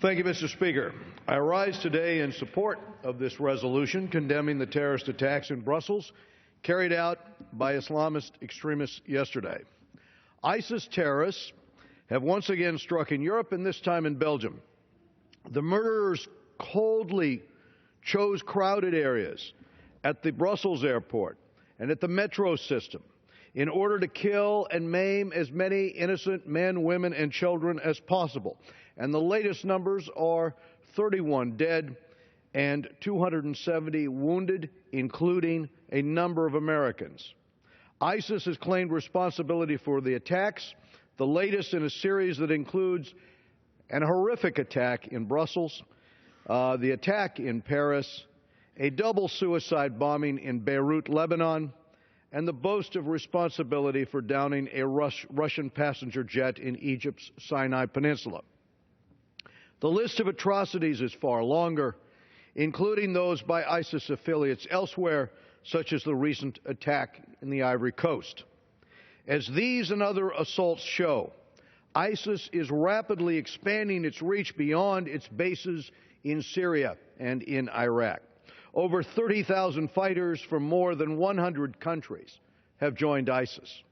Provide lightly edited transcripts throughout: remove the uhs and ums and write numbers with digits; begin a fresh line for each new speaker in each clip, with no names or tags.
Thank you, Mr. Speaker. I rise today in support of this resolution condemning the terrorist attacks in Brussels carried out by Islamist extremists yesterday. ISIS terrorists have once again struck in Europe, and this time in Belgium. The murderers coldly chose crowded areas at the Brussels airport and at the metro system in order to kill and maim as many innocent men, women, and children as possible. And the latest numbers are 31 dead and 270 wounded, including a number of Americans. ISIS has claimed responsibility for the attacks, the latest in a series that includes an horrific attack in Brussels, the attack in Paris, a double suicide bombing in Beirut, Lebanon, and the boast of responsibility for downing a Russian passenger jet in Egypt's Sinai Peninsula. The list of atrocities is far longer, including those by ISIS affiliates elsewhere, such as the recent attack in the Ivory Coast. As these and other assaults show, ISIS is rapidly expanding its reach beyond its bases in Syria and in Iraq. Over 30,000 fighters from more than 100 countries have joined ISIS,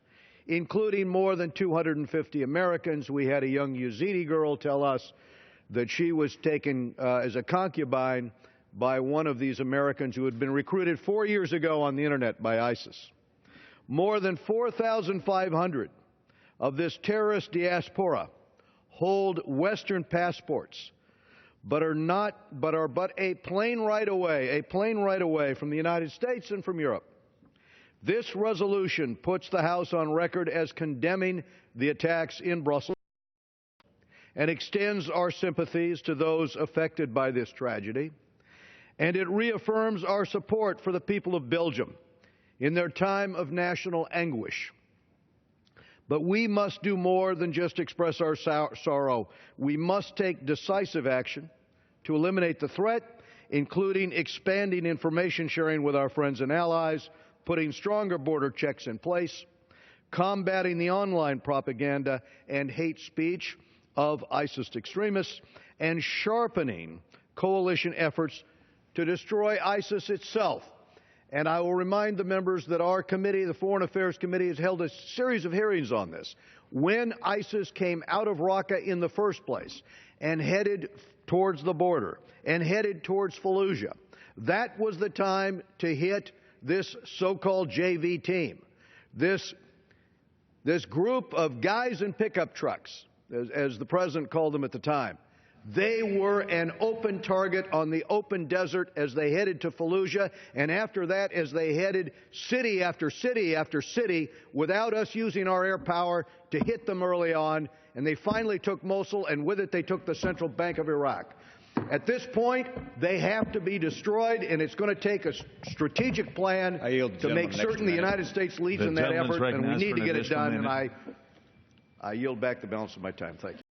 including more than 250 Americans. We had a young Yazidi girl tell us that she was taken as a concubine by one of these Americans who had been recruited 4 years ago on the internet by ISIS. More than 4,500 of this terrorist diaspora hold Western passports, but are a plane ride away from the United States and from Europe. This resolution puts the House on record as condemning the attacks in Brussels and extends our sympathies to those affected by this tragedy. And it reaffirms our support for the people of Belgium in their time of national anguish. But we must do more than just express our sorrow. We must take decisive action to eliminate the threat, including expanding information sharing with our friends and allies, putting stronger border checks in place, combating the online propaganda and hate speech of ISIS extremists, and sharpening coalition efforts to destroy ISIS itself. And I will remind the members that our committee, the Foreign Affairs Committee, has held a series of hearings on this. When ISIS came out of Raqqa in the first place and headed towards the border and headed towards Fallujah, that was the time to hit this so-called JV team, this group of guys in pickup trucks, as the president called them at the time. They were an open target on the open desert as they headed to Fallujah, and after that, as they headed city after city after city without us using our air power to hit them early on, and they finally took Mosul, and with it they took the central bank of Iraq. At this point, they have to be destroyed, and it's going to take a strategic plan to make certain the United States leads in that effort, and we need to get it done, and I yield back the balance of my time. Thank you.